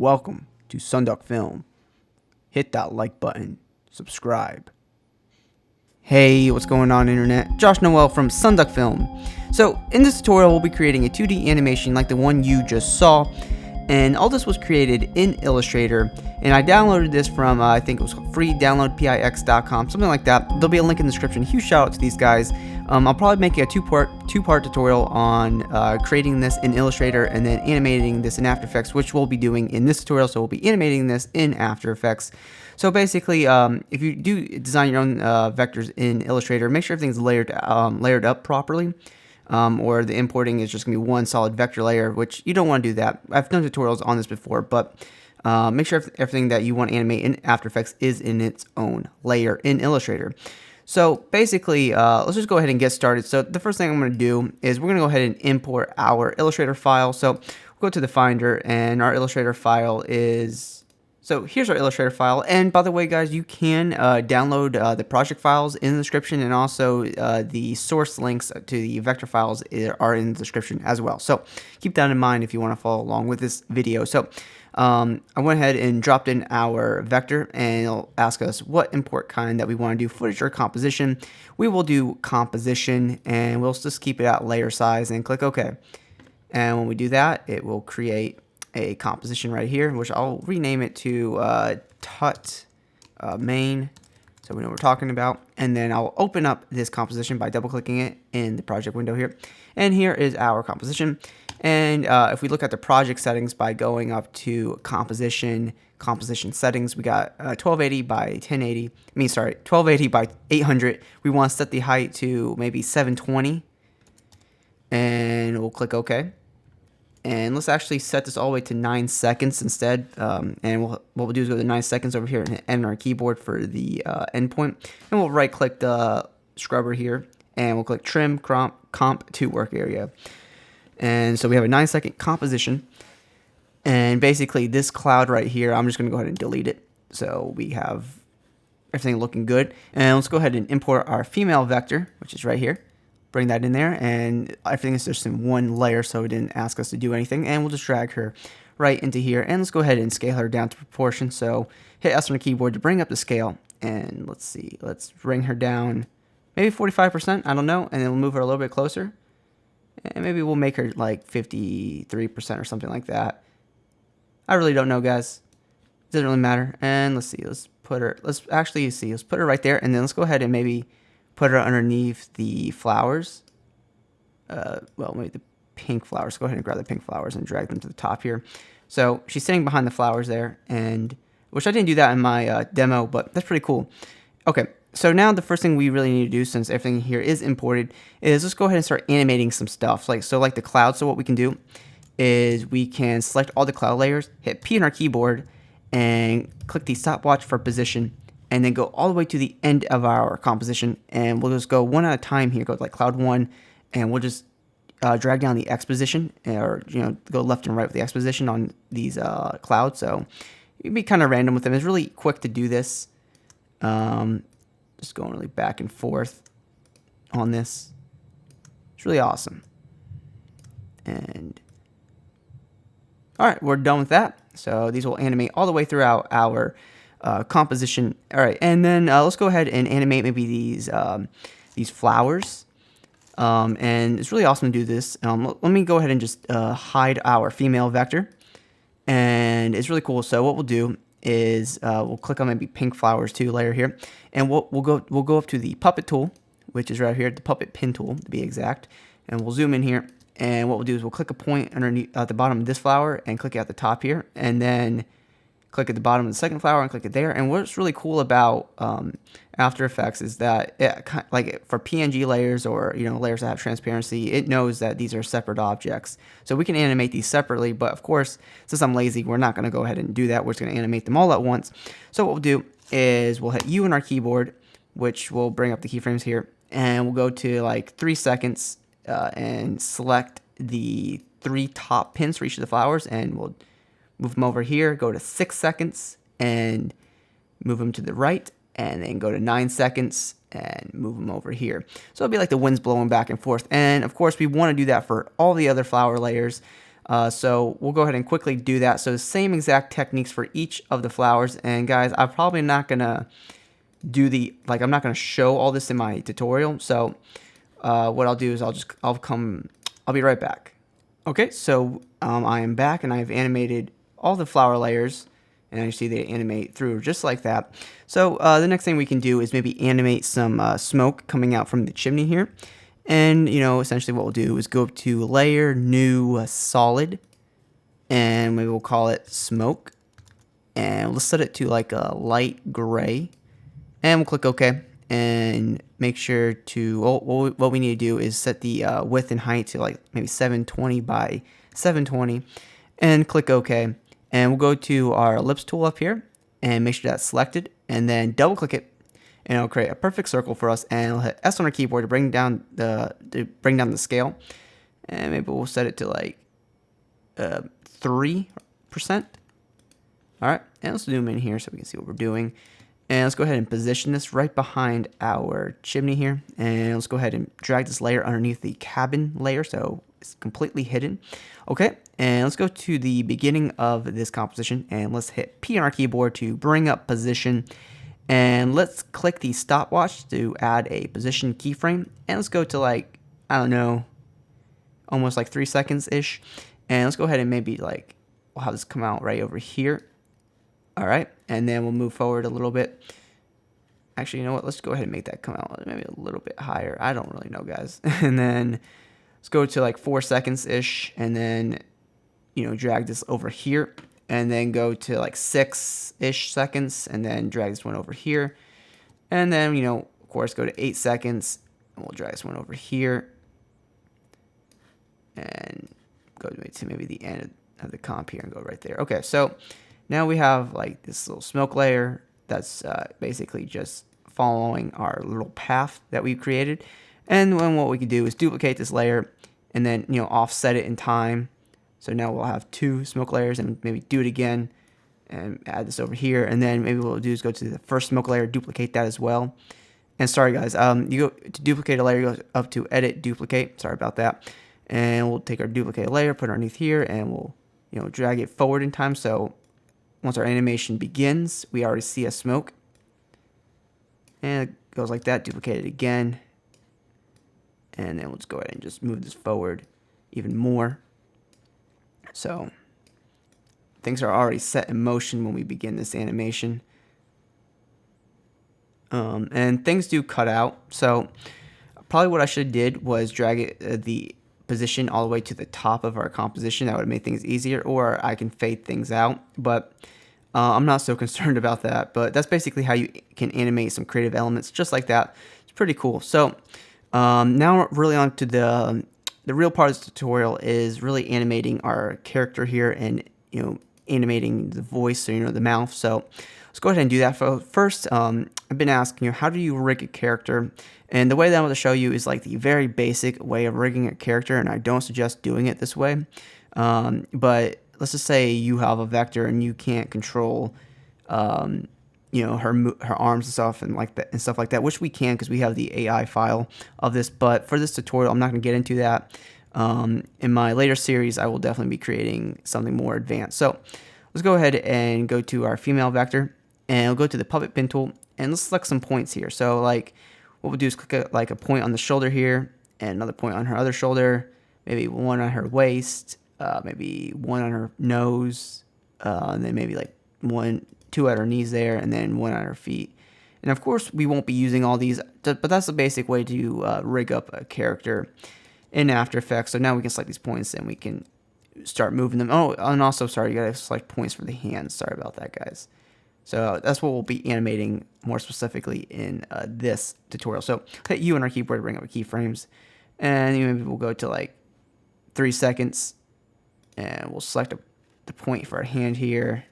Welcome to SonduckFilm. Hit that like button, subscribe. Hey, what's going on, internet? Josh Noel from SonduckFilm. So in this tutorial, we'll be creating a 2D animation like the one you just saw, and all this was created in Illustrator, and I downloaded this from I think it was freedownloadpix.com, something like that. There'll be a link in the description. Huge shout out to these guys. I'll probably make a two-part tutorial on creating this in Illustrator and then animating this in After Effects, which we'll be doing in this tutorial. So we'll be animating this in After Effects. So basically, if you do design your own vectors in Illustrator, make sure everything's layered up properly. Or the importing is just going to be one solid vector layer, which you don't want to do that. I've done tutorials on this before, but make sure everything that you want to animate in After Effects is in its own layer in Illustrator. So basically, let's just go ahead and get started. So the first thing I'm going to do is we're going to go ahead and import our Illustrator file. So we'll go to the Finder, and our Illustrator file is... So here's our Illustrator file, and by the way, guys, you can download the project files in the description, and also the source links to the vector files are in the description as well. So keep that in mind if you want to follow along with this video. So I went ahead and dropped in our vector, and it'll ask us what import kind that we want to do, footage or composition. We will do composition, and we'll just keep it at layer size and click OK. And when we do that, it will create a composition right here, which I'll rename it to tut main, so we know what we're talking about. And then I'll open up this composition by double clicking it in the project window here. And here is our composition. And if we look at the project settings by going up to composition settings, we got 1280 by 1080. 1280 by 800. We want to set the height to maybe 720, and we'll click OK. And let's actually set this all the way to 9 seconds instead. And what we'll do is go to 9 seconds over here and hit N on our keyboard for the endpoint. And we'll right click the scrubber here, and we'll click Trim Comp to Work Area. And so we have a 9-second composition. And basically this cloud right here, I'm just going to go ahead and delete it. So we have everything looking good. And let's go ahead and import our female vector, which is right here. Bring that in there, and everything is just in one layer, so it didn't ask us to do anything. And we'll just drag her right into here, and let's go ahead and scale her down to proportion. So hit S on the keyboard to bring up the scale, and let's see, let's bring her down maybe 45%, I don't know, and then we'll move her a little bit closer, and maybe we'll make her like 53% or something like that. I really don't know, guys. It doesn't really matter. And let's see, let's put her right there, and then let's go ahead and maybe put her underneath the flowers. Well, maybe the pink flowers. Go ahead and grab the pink flowers and drag them to the top here. So she's sitting behind the flowers there, and which I didn't do that in my demo, but that's pretty cool. Okay, so now the first thing we really need to do, since everything here is imported, is let's go ahead and start animating some stuff. Like the cloud. So what we can do is we can select all the cloud layers, hit P on our keyboard, and click the stopwatch for position, and then go all the way to the end of our composition, and we'll just go one at a time here. Go to like cloud 1, and we'll just drag down the X position, or go left and right with the X position on these clouds. So you can be kind of random with them. It's really quick to do this. Just going really back and forth on this. It's really awesome. And all right, we're done with that. So these will animate all the way throughout our composition. All right, and then let's go ahead and animate maybe these flowers. And it's really awesome to do this. Let me go ahead and just hide our female vector, and it's really cool. So what we'll do is we'll click on maybe pink flowers too layer here, and we'll go up to the puppet tool, which is right here, the puppet pin tool to be exact, and we'll zoom in here. And what we'll do is we'll click a point underneath at the bottom of this flower and click it at the top here, and then click at the bottom of the second flower and click it there. And what's really cool about After Effects is that like for PNG layers, or layers that have transparency, it knows that these are separate objects. So we can animate these separately, but of course, since I'm lazy, we're not going to go ahead and do that. We're just going to animate them all at once. So what we'll do is we'll hit U on our keyboard, which will bring up the keyframes here, and we'll go to like 3 seconds and select the 3 top pins for each of the flowers, and we'll move them over here, go to 6 seconds, and move them to the right, and then go to 9 seconds, and move them over here. So it'll be like the wind's blowing back and forth. And of course, we want to do that for all the other flower layers. So we'll go ahead and quickly do that. So the same exact techniques for each of the flowers. And guys, I'm probably not gonna do I'm not gonna show all this in my tutorial. So what I'll do is I'll be right back. Okay, so I am back and I've animated all the flower layers, and you see they animate through just like that. So the next thing we can do is maybe animate some smoke coming out from the chimney here. And, essentially what we'll do is go up to Layer, New, Solid, and maybe we'll call it Smoke. And let's set it to like a light gray. And we'll click OK. And make sure to, what we need to do is set the width and height to like maybe 720 by 720. And click OK. And we'll go to our ellipse tool up here and make sure that's selected. And then double click it. And it'll create a perfect circle for us, and we'll hit S on our keyboard to bring down the scale, and maybe we'll set it to like 3%. All right, and let's zoom in here so we can see what we're doing. And let's go ahead and position this right behind our chimney here, and let's go ahead and drag this layer underneath the cabin layer so it's completely hidden. Okay, and let's go to the beginning of this composition, and let's hit P on our keyboard to bring up position. And let's click the stopwatch to add a position keyframe. And let's go to like, I don't know, almost like 3 seconds-ish. And let's go ahead and maybe like, we'll have this come out right over here. All right. And then we'll move forward a little bit. Actually, you know what? Let's go ahead and make that come out maybe a little bit higher. I don't really know, guys. And then let's go to like 4 seconds-ish. And then, drag this over here. And then go to like 6-ish seconds, and then drag this one over here. And then, of course, go to 8 seconds, and we'll drag this one over here. And go to maybe the end of the comp here and go right there. Okay, so now we have like this little smoke layer that's basically just following our little path that we created. And then what we can do is duplicate this layer and then, offset it in time. So now we'll have 2 smoke layers, and maybe do it again and add this over here. And then maybe what we'll do is go to the first smoke layer, duplicate that as well. And sorry guys, you go to duplicate a layer, you go up to edit, duplicate. Sorry about that. And we'll take our duplicate layer, put it underneath here, and we'll drag it forward in time. So once our animation begins, we already see a smoke. And it goes like that, duplicate it again. And then let's go ahead and just move this forward even more. So things are already set in motion when we begin this animation. And things do cut out. So probably what I should have did was drag it, the position all the way to the top of our composition. That would make things easier, or I can fade things out. But I'm not so concerned about that. But that's basically how you can animate some creative elements just like that. It's pretty cool. So now we're really on to the real part of this tutorial is really animating our character here and, animating the voice or, the mouth. So let's go ahead and do that. First, I've been asking how do you rig a character? And the way that I'm going to show you is like the very basic way of rigging a character, and I don't suggest doing it this way. But let's just say you have a vector and you can't control, her arms and stuff and stuff like that, which we can because we have the AI file of this. But for this tutorial, I'm not going to get into that. In my later series, I will definitely be creating something more advanced. So let's go ahead and go to our female vector, and we'll go to the puppet pin tool, and let's select some points here. So like what we'll do is click a point on the shoulder here, and another point on her other shoulder, maybe one on her waist, maybe one on her nose, and then maybe like 2 at her knees there, and then 1 on her feet. And of course, we won't be using all these, but that's the basic way to rig up a character in After Effects. So now we can select these points and we can start moving them. Oh, and also, sorry, you gotta select points for the hands. Sorry about that, guys. So that's what we'll be animating more specifically in this tutorial. So hit U on our keyboard to bring up our keyframes, and maybe we'll go to like 3 seconds, and we'll select the point for our hand here.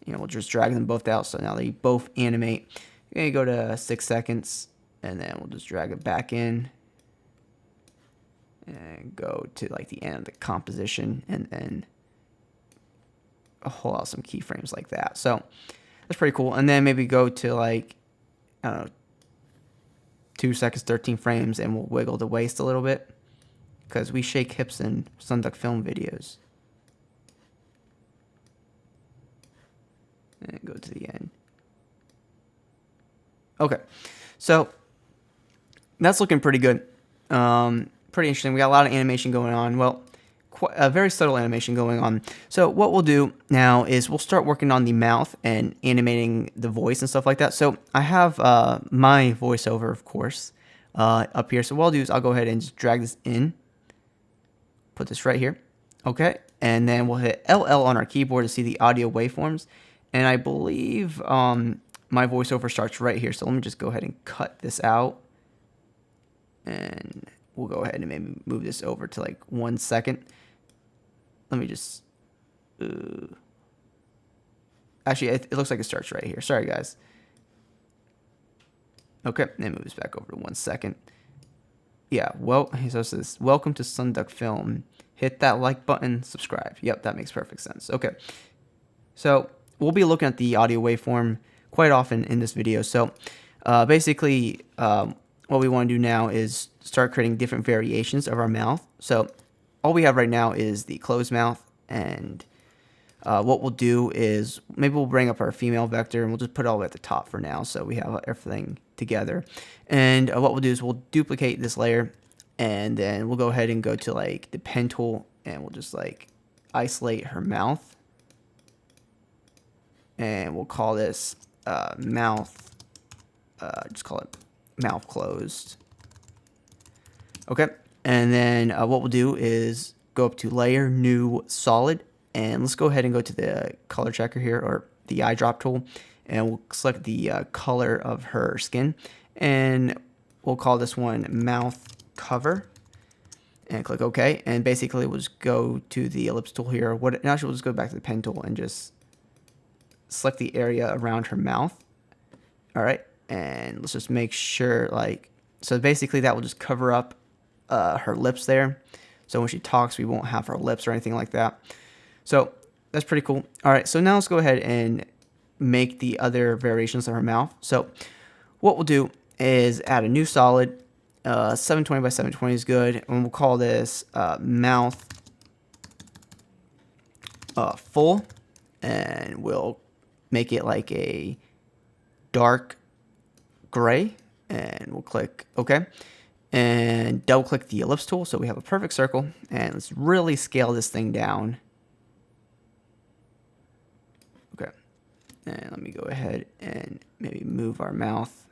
We'll just drag them both out so now they both animate. You're going to go to 6 seconds, and then we'll just drag it back in and go to like the end of the composition, and then hold out some keyframes like that. So that's pretty cool. And then maybe go to like, I don't know, 2 seconds, 13 frames, and we'll wiggle the waist a little bit. because we shake hips in SonduckFilm videos. And go to the end. Okay, so that's looking pretty good. Pretty interesting. We got a lot of animation going on. Well, a very subtle animation going on. So what we'll do now is we'll start working on the mouth and animating the voice and stuff like that. So I have my voiceover, of course, up here. So what I'll do is I'll go ahead and just drag this in. Put this right here. Okay, and then we'll hit LL on our keyboard to see the audio waveforms. And I believe my voiceover starts right here. So let me just go ahead and cut this out. And we'll go ahead and maybe move this over to like 1 second. Let me just... actually, it looks like it starts right here. Sorry, guys. Okay, then move this back over to 1 second. Yeah, well, so it says, welcome to SonduckFilm. Hit that like button, subscribe. Yep, that makes perfect sense. Okay, so we'll be looking at the audio waveform quite often in this video. So basically, what we want to do now is start creating different variations of our mouth. So all we have right now is the closed mouth, and what we'll do is maybe we'll bring up our female vector and we'll just put it all the way at the top for now, so we have everything together. And what we'll do is we'll duplicate this layer, and then we'll go ahead and go to like the pen tool, and we'll just like isolate her mouth, and we'll call this mouth. Just call it mouth closed. Okay, and then what we'll do is go up to layer, new, solid, and let's go ahead and go to the color checker here, or the eyedrop tool, and we'll select the color of her skin, and we'll call this one mouth cover, and click OK. And basically we'll just go to the ellipse tool here. Actually, we'll just go back to the pen tool and just select the area around her mouth. All right, and let's just make sure, like, so basically that will just cover up her lips there. So when she talks, we won't have her lips or anything like that. So that's pretty cool. All right, so now let's go ahead and make the other variations of her mouth. So what we'll do is add a new solid. 720 by 720 is good, and we'll call this mouth full, and we'll make it like a dark gray, and we'll click OK, and double click the ellipse tool so we have a perfect circle. And let's really scale this thing down. Okay, and let me go ahead and maybe move our mouth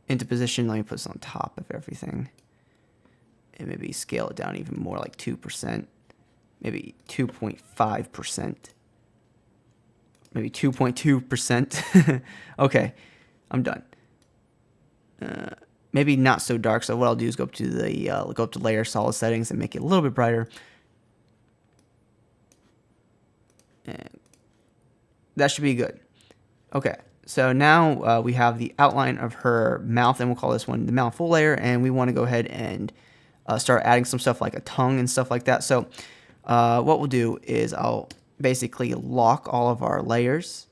into position. Let me put this on top of everything, and maybe scale it down even more, like 2%, maybe 2.5%, maybe 2.2%. Okay, I'm done. Maybe not so dark. So what I'll do is go up to the go up to layer, solid settings, and make it a little bit brighter. And that should be good. Okay, so now we have the outline of her mouth, and we'll call this one the mouth full layer. And we want to go ahead and start adding some stuff like a tongue and stuff like that. So what we'll do is I'll basically lock all of our layers.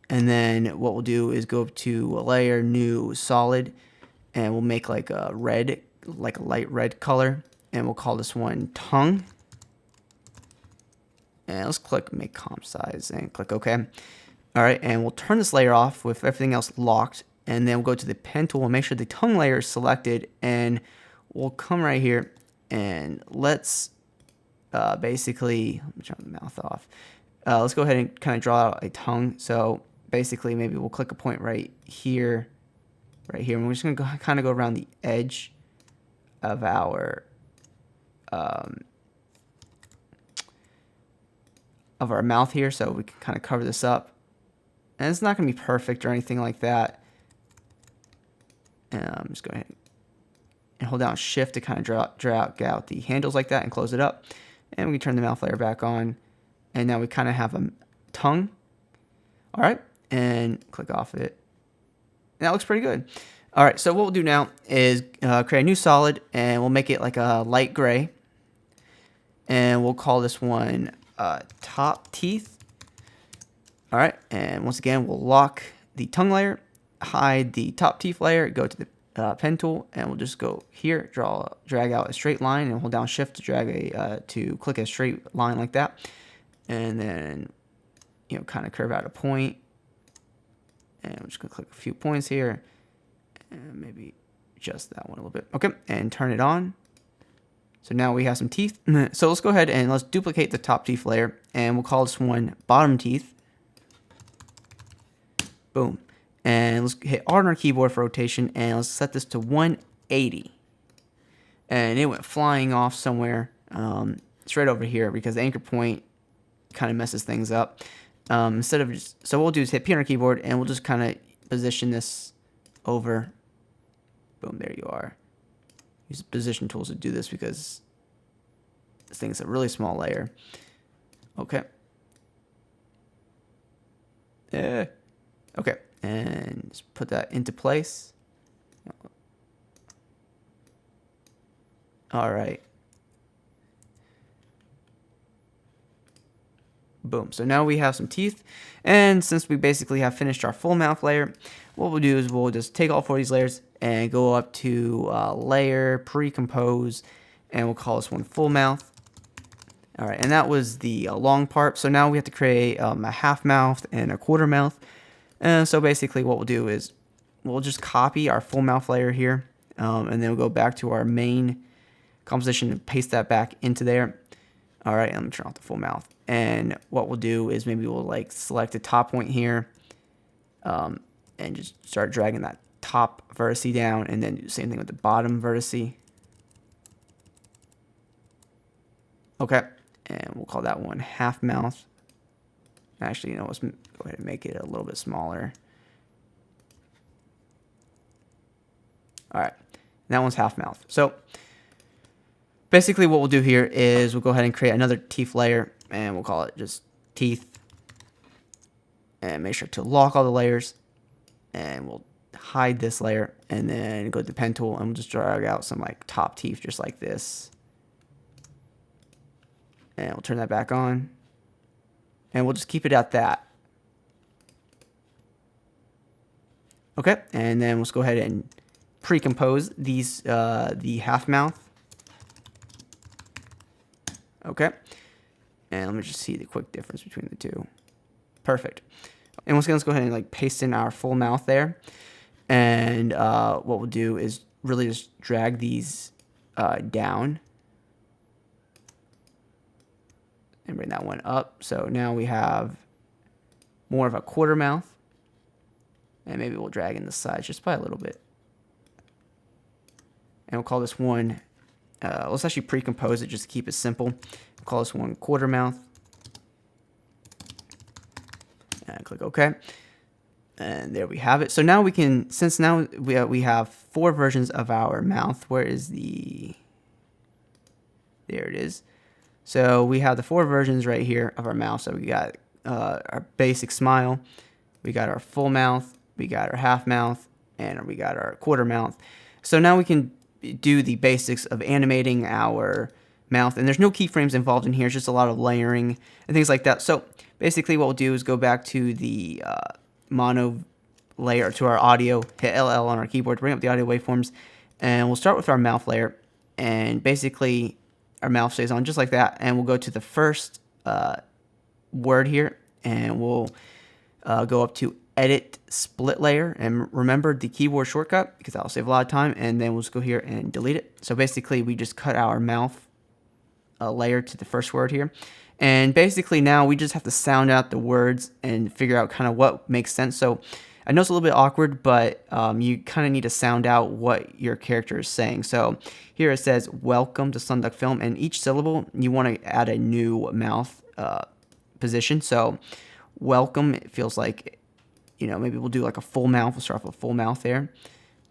And then what we'll do is go up to a layer, new, solid, and we'll make like a red, like a light red color, and we'll call this one tongue. And let's click make comp size and click OK. All right, and we'll turn this layer off with everything else locked, and then we'll go to the pen tool and make sure the tongue layer is selected, and we'll come right here and let's basically, let me turn the mouth off. Let's go ahead and kind of draw out a tongue. So basically maybe we'll click a point right here, and we're just going to kind of go around the edge of our mouth here, so we can kind of cover this up. And it's not going to be perfect or anything like that. And I'm just going ahead and hold down Shift to kind of drag out the handles like that and close it up. And we can turn the mouth layer back on. And now we kind of have a tongue. All right, and click off it. And that looks pretty good. All right, so what we'll do now is create a new solid, and we'll make it like a light gray. And we'll call this one top teeth. All right, and once again, we'll lock the tongue layer, hide the top teeth layer, go to the pen tool, and we'll just go here, drag out a straight line, and hold down shift to to click a straight line like that, and then kind of curve out a point, and I'm just gonna click a few points here, and maybe adjust that one a little bit. Okay, and turn it on. So now we have some teeth. So let's go ahead and let's duplicate the top teeth layer, and we'll call this one bottom teeth. Boom. And let's hit R on our keyboard for rotation, and let's set this to 180. And it went flying off somewhere. It's right over here because the anchor point kind of messes things up. So what we'll do is hit P on our keyboard, and we'll just kind of position this over. Boom, there you are. Use the position tools to do this because this thing is a really small layer. Okay. Okay, and just put that into place. All right. Boom. So now we have some teeth, and since we basically have finished our full mouth layer, what we'll do is we'll just take all 4 of these layers and go up to layer, pre-compose, and we'll call this one full mouth. All right, and that was the long part. So now we have to create a half mouth and a quarter mouth. And so basically what we'll do is we'll just copy our full mouth layer here, and then we'll go back to our main composition and paste that back into there. All right, let me turn off the full mouth. And what we'll do is maybe we'll like select the top point here, and just start dragging that top vertice down, and then do the same thing with the bottom vertice. Okay, and we'll call that one half mouth. Actually, let's go ahead and make it a little bit smaller. All right, that one's half mouth. So basically what we'll do here is we'll go ahead and create another teeth layer, and we'll call it just teeth. And make sure to lock all the layers, and we'll hide this layer, and then go to the pen tool, and we'll just drag out some like top teeth just like this. And we'll turn that back on. And we'll just keep it at that. Okay, and then let's go ahead and pre-compose these, the half mouth. Okay, and let me just see the quick difference between the two. Perfect. And once again, let's go ahead and like paste in our full mouth there. And what we'll do is really just drag these down. And bring that one up. So now we have more of a quarter mouth. And maybe we'll drag in the sides just by a little bit. And we'll call this one, let's actually pre-compose it just to keep it simple. We'll call this one quarter mouth. And click OK. And there we have it. So now we can, since now we have 4 versions of our mouth. Where is the, there it is. So we have the 4 versions right here of our mouth. So we got our basic smile, we got our full mouth, we got our half mouth, and we got our quarter mouth. So now we can do the basics of animating our mouth, and there's no keyframes involved in here. It's just a lot of layering and things like that. So basically what we'll do is go back to the mono layer, to our audio, hit LL on our keyboard to bring up the audio waveforms, and we'll start with our mouth layer, and basically our mouth stays on just like that, and we'll go to the first word here, and we'll go up to edit split layer, and remember the keyboard shortcut because that'll save a lot of time, and then we'll just go here and delete it. So basically we just cut our mouth layer to the first word here, and basically now we just have to sound out the words and figure out kind of what makes sense. So I know it's a little bit awkward, but you kind of need to sound out what your character is saying. So here it says, welcome to SonduckFilm, and each syllable, you want to add a new mouth position. So welcome, it feels like, maybe we'll do like a full mouth. We'll start off with a full mouth there.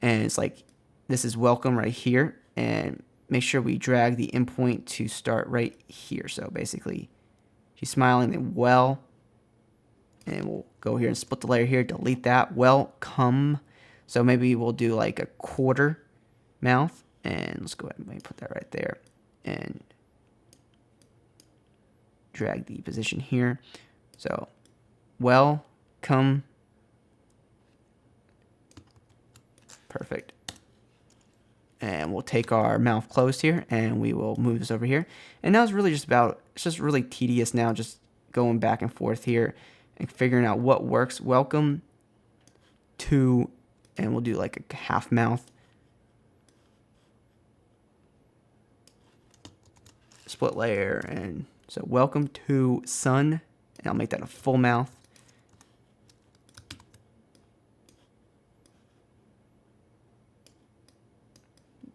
And it's like, this is welcome right here. And make sure we drag the endpoint to start right here. So basically, she's smiling, then well. And we'll go here and split the layer here, delete that, welcome. So maybe we'll do like a quarter mouth, and let's go ahead and maybe put that right there, and drag the position here. So welcome. Perfect. And we'll take our mouth closed here, and we will move this over here. And now it's really just it's just really tedious now, just going back and forth here and figuring out what works. Welcome to, and we'll do like a half mouth. Split layer, and so welcome to sun, and I'll make that a full mouth.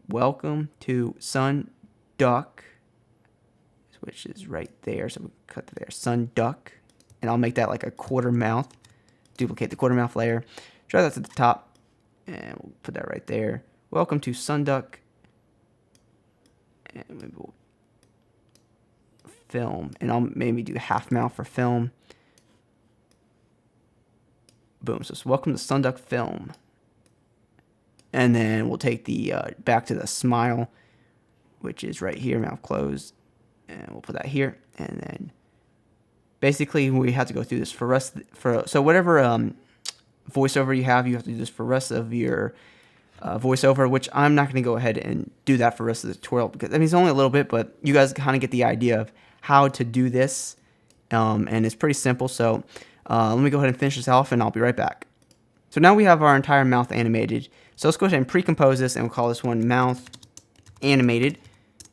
Welcome to sun duck, which is right there, so we cut there, sun duck, and I'll make that like a quarter mouth. Duplicate the quarter mouth layer, drag that to the top, and we'll put that right there. Welcome to sunduck, and maybe we'll film, and I'll maybe do half mouth for film. Boom. So it's welcome to SonduckFilm. And then we'll take the back to the smile, which is right here, mouth closed, and we'll put that here. And then basically we have to go through this so whatever voiceover you have to do this for the rest of your voiceover, which I'm not going to go ahead and do that for the rest of the tutorial, because I mean it's only a little bit, but you guys kind of get the idea of how to do this, and it's pretty simple. So let me go ahead and finish this off, and I'll be right back. So now we have our entire mouth animated. So let's go ahead and pre-compose this, and we'll call this one mouth animated,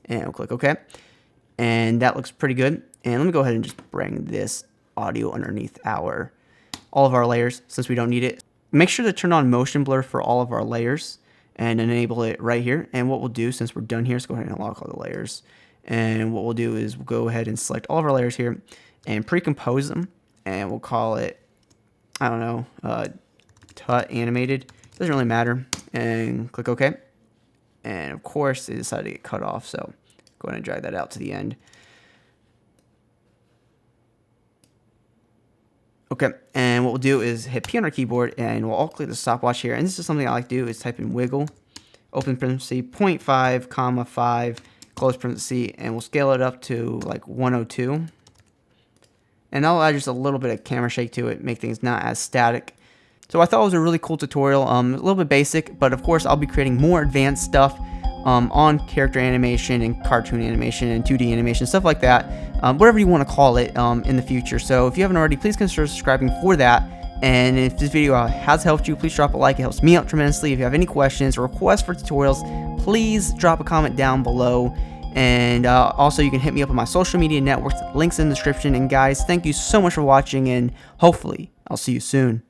and we'll click OK. And that looks pretty good. And let me go ahead and just bring this audio underneath all of our layers, since we don't need it. Make sure to turn on motion blur for all of our layers and enable it right here. And what we'll do, since we're done here, let's go ahead and unlock all the layers. And what we'll do is we'll go ahead and select all of our layers here and pre-compose them, and we'll call it, I don't know, tut animated. Doesn't really matter. And click OK. And of course it decided to get cut off, so go ahead and drag that out to the end. Okay, and what we'll do is hit P on our keyboard, and we'll all click the stopwatch here. And this is something I like to do, is type in wiggle, open parenthesis, 0.5, comma 5, close parenthesis, and we'll scale it up to like 102. And I'll add just a little bit of camera shake to it, make things not as static. So I thought it was a really cool tutorial, a little bit basic, but of course I'll be creating more advanced stuff on character animation and cartoon animation and 2D animation, stuff like that, whatever you want to call it in the future. So if you haven't already, please consider subscribing for that. And if this video has helped you, please drop a like. It helps me out tremendously. If you have any questions or requests for tutorials, please drop a comment down below. And also you can hit me up on my social media networks, links in the description. And guys, thank you so much for watching, and hopefully I'll see you soon.